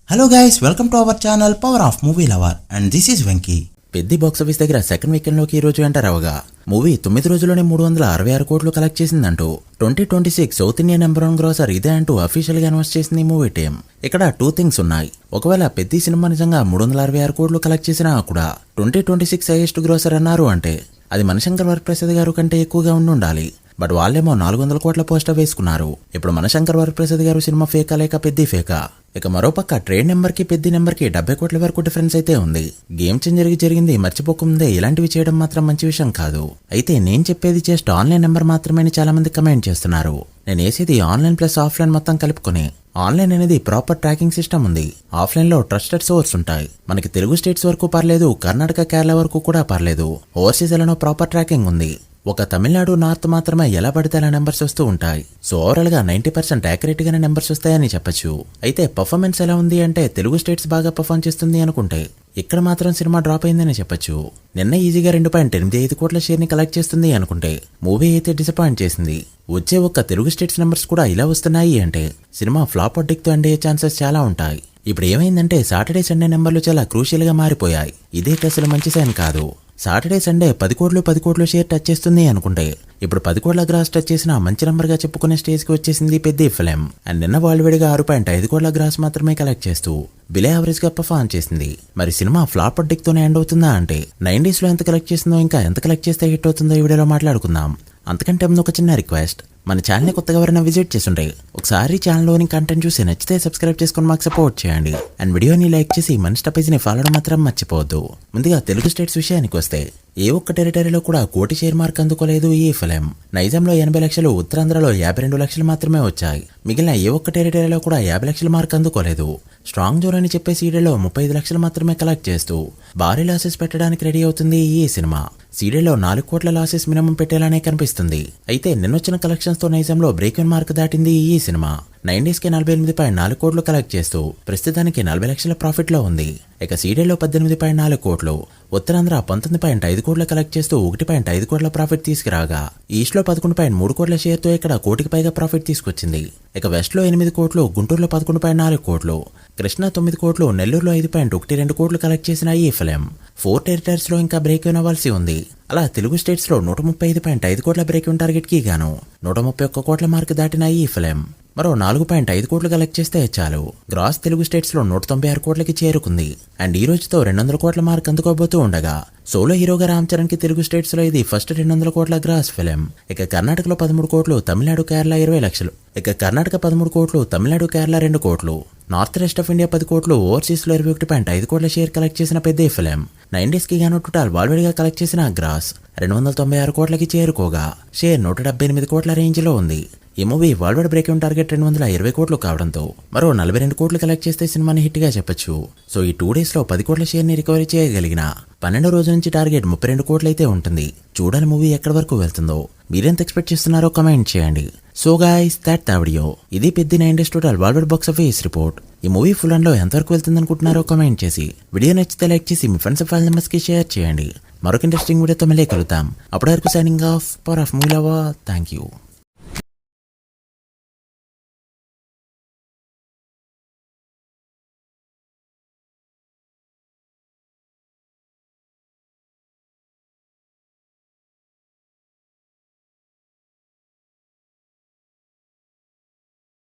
Hello guys, welcome to our channel power of movie lover and this is Venky. పెద్ద box office దగ్గర second weekend లోకి ఈ రోజు enter అవగా movie 9 రోజుల్లోనే 366 కోట్లు కలెక్ట్ చేసిందంటూ 2026 సౌత్ ఇండియా నెంబర్ 1 గ్రాసర్ ఇదే అంటూ అఫీషియల్ గా అనౌన్స్ చేసింది మూవీ టీం. ఇక్కడ 2 థింగ్స్ ఉన్నాయి. ఒకవేళ పెద్ద సినిమా నిజంగా 366 కోట్లు కలెక్ట్ చేసినా కూడా 2026 హైయెస్ట్ గ్రాసర్ అన్నారు అంటే అది మనశంకర్ వరప్రసాద్ గారు కంటే ఎక్కువగా ఉండాలి. బట్ వాళ్ళేమో 400 కోట్ల పోస్టర్ వేసుకున్నారు. ఇప్పుడు మనశంకర్ వరప్రసాద్ గారు సినిమా ఫేకా లేక పెద్ద ఫేకా? ఇక మరోపక్క ట్రేడ్ నెంబర్ కి పెద్ద నెంబర్ కి 70 కోట్ల వరకు డిఫరెన్స్ అయితే ఉంది. గేమ్ చేంజర్ కి జరిగింది మర్చిపోకముందే ఇలాంటివి చేయడం మాత్రం మంచి విషయం కాదు. అయితే నేను చెప్పేది జస్ట్ ఆన్లైన్ నెంబర్ మాత్రమే చాలా మంది కమెంట్ చేస్తున్నారు. నేను వేసేది ఆన్లైన్ ప్లస్ ఆఫ్లైన్ మొత్తం కలుపుకొని. ఆన్లైన్ అనేది ప్రాపర్ ట్రాకింగ్ సిస్టమ్ ఉంది. ఆఫ్లైన్ లో ట్రస్టెడ్ సోర్స్ ఉంటాయి. మనకి తెలుగు స్టేట్స్ వరకు పర్లేదు, కర్ణాటక కేరళ వరకు కూడా పర్లేదు. ఓవర్సీస్ ఎలానో ప్రాపర్ ట్రాకింగ్ ఉంది. ఒక తమిళనాడు నార్త్ మాత్రమే ఎలా పడితే అలా నెంబర్స్ వస్తూ ఉంటాయి. సో ఓవరాల్ గా 90% యాక్యురేట్ గానే నెంబర్స్ వస్తాయని చెప్పొచ్చు. అయితే పర్ఫార్మెన్స్ ఎలా ఉంది అంటే తెలుగు స్టేట్స్ బాగా పర్ఫార్మ్ చేస్తుంది అనుకుంటే ఇక్కడ మాత్రం సినిమా డ్రాప్ అయిందని చెప్పొచ్చు. నిన్న ఈజీగా 2.85 కోట్ల షేర్ ని కలెక్ట్ చేస్తుంది అనుకుంటే మూవీ అయితే డిసప్పాయింట్ చేసింది. వచ్చే ఒక్క తెలుగు స్టేట్స్ నెంబర్స్ కూడా ఇలా వస్తున్నాయి అంటే సినిమా ఫ్లాప్ తో ఎండ్ అయ్యే ఛాన్సెస్ చాలా ఉంటాయి. ఇప్పుడు ఏమైందంటే సాటర్డే సండే నెంబర్లు చాలా క్రూషియల్ గా మారిపోయాయి. ఇదే అసలు మంచి సైన్ కాదు. సాటర్డే సండే 10 కోట్లు షేర్ టచ్ చేస్తుంది అనుకుంటే ఇప్పుడు 10 కోట్ల గ్రాస్ టచ్ చేసిన మంచి నంబర్ గా చెప్పుకునే స్టేజ్ కి వచ్చేసింది పెద్ద ఫిలిం. అండ్ నిన్న వాల్వేడిగా 6.5 కోట్ల గ్రాస్ మాత్రమే కలెక్ట్ చేస్తూ బిలో యావరేజ్ గా పర్ఫార్మ్ చేసింది. మరి సినిమా ఫ్లాప్ తోనే ఎండ్ అవుతుందా అంటే 9 days లో ఎంత కలెక్ట్ చేసిందో ఇంకా ఎంత కలెక్ట్ చేస్తే హిట్ అవుతుందో ఈ వీడియోలో మాట్లాడుకుందాం. అంతకంటే ముందు ఒక చిన్న రిక్వెస్ట్, మన ఛానల్ ని కొత్తగా ఎవరైనా విజిట్ చేస్తుంటే ఒకసారి ఛానల్లోని కంటెంట్ చూసి నచ్చితే సబ్స్క్రైబ్ చేసుకుని మాకు సపోర్ట్ చేయండి. అండ్ వీడియోని లైక్ చేసి మన స్టపేజ్ ని ఫాలో మాత్రం మర్చిపోవద్దు. ముందుగా తెలుగు స్టేట్స్ విషయానికి వస్తే ఏ ఒక్క టెరిటరీలో కూడా 1 కోటి షేర్ మార్క్ అందుకోలేదు ఈ ఫిలిం. నైజాంలో 80 లక్షలు, ఉత్తరాంధ్రలో 52 లక్షలు మాత్రమే వచ్చాయి. మిగిలిన ఏ ఒక్క టెరిటరీలో కూడా 50 లక్షల మార్క్ అందుకోలేదు. స్ట్రాంగ్ జోన్ అని చెప్పే సీడీలో 35 లక్షలు మాత్రమే కలెక్ట్ చేస్తూ భారీ లాసెస్ పెట్టడానికి రెడీ అవుతుంది ఈ సినిమా. సీడీలో 4 కోట్ల లాసెస్ మినిమం పెట్టేలానే కనిపిస్తుంది. అయితే నిన్నొచ్చిన కలెక్షన్స్ తో నైజాంలో బ్రేక్ ఇన్ మార్క్ దాటింది ఈ సినిమా. 9 days కి 48.4 కోట్లు కలెక్ట్ చేస్తూ ప్రస్తుతానికి 40 లక్షల ప్రాఫిట్ లో ఉంది. ఇక సీడీలో 18.4 కోట్లు, ఉత్తరాంధ్ర 19.5 కోట్లు కలెక్ట్ చేస్తూ 1.5 కోట్ల ప్రాఫిట్ తీసుకురాగా ఈస్ట్ లో 11.3 కోట్ల షేర్ తో ఇక్కడ 1 కోటికి పైగా ప్రాఫిట్ తీసుకొచ్చింది. ఇక వెస్ట్ లో 8 కోట్లు, గుంటూరులో 11.4 కోట్లు, కృష్ణా 9 కోట్లు, నెల్లూరులో 5.12 కోట్లు కలెక్ట్ చేసిన ఈ ఫిలిం 4 టెరిటరీస్ లో ఇంకా బ్రేక్ ఇన్ అవ్వాల్సి ఉంది. అలా తెలుగు స్టేట్స్ లో 135.5 కోట్ల బ్రేక్ ఇన్ టార్గెట్ కి గాను 131 కోట్ల మార్క్ దాటిన ఈ ఫిలిం మరో 4.5 కోట్లు కలెక్ట్ చేస్తే చాలు గ్రాస్ తెలుగు స్టేట్స్ లో 196 కోట్లకి చేరుకుంది. అండ్ ఈ రోజుతో 200 కోట్ల మార్క్ అందుకోబోతూ ఉండగా సోలో హీరోగా రామ్ చరణ్ కి తెలుగు స్టేట్స్ లో ఇది ఫస్ట్ 200 కోట్ల గ్రాస్ ఫిలిం. ఇక కర్ణాటకలో 13 కోట్లు, తమిళనాడు కేరళ 20 లక్షలు. ఇక కర్ణాటక 13 కోట్లు, తమిళనాడు కేరళ 2 కోట్లు, నార్త్ వెస్ట్ ఆఫ్ ఇండియా 10 కోట్లు, ఓవర్సీస్ లో 21.5 కోట్ల షేర్ కలెక్ట్ చేసిన పెద్ద ఫిలిం 9 days కి గాను టోటల్ వాల్వేడిగా కలెక్ట్ చేసిన గ్రాస్ 296 కోట్లకి చేరుకోగా షేర్ 178 కోట్ల రేంజ్ లో ఉంది. ఈ movie world break in target 220 కోట్లు కావడంతో మరో 42 కోట్లు కలెక్ట్ చేస్తే సినిమాని హిట్ గా చెప్పొచ్చు. సో ఈ 2 days లో 10 కోట్ల షేర్ ని రికవరీ చేయగలిగిన 12వ రోజు నుంచి టార్గెట్ 32 కోట్లు అయితే ఉంటుంది. చూడాలి మూవీ ఎక్కడి వరకు వెళ్తుందో. మీరెంత ఎక్స్పెక్ట్ చేస్తున్నారో కమెంట్ చేయండి. So guys, that the video. ఇది పెద్ద 9 days total world box office report. ఈ మూవీ ఫుల్ అండ్ లో ఎంతవరకు వెళ్తుంది అనుకుంటున్నారో కమెంట్ చేసి వీడియో నచ్చితే లైక్ చేసి మీ ఫ్రెండ్స్ ఫైల్ మెంబర్స్ కి షేర్ చేయండి. మరొక ఇంట్రెస్టింగ్ వీడియోతో మళ్ళీ కలుద్దాం. అప్పటి వరకు signing off, power of movie lover. Thank you.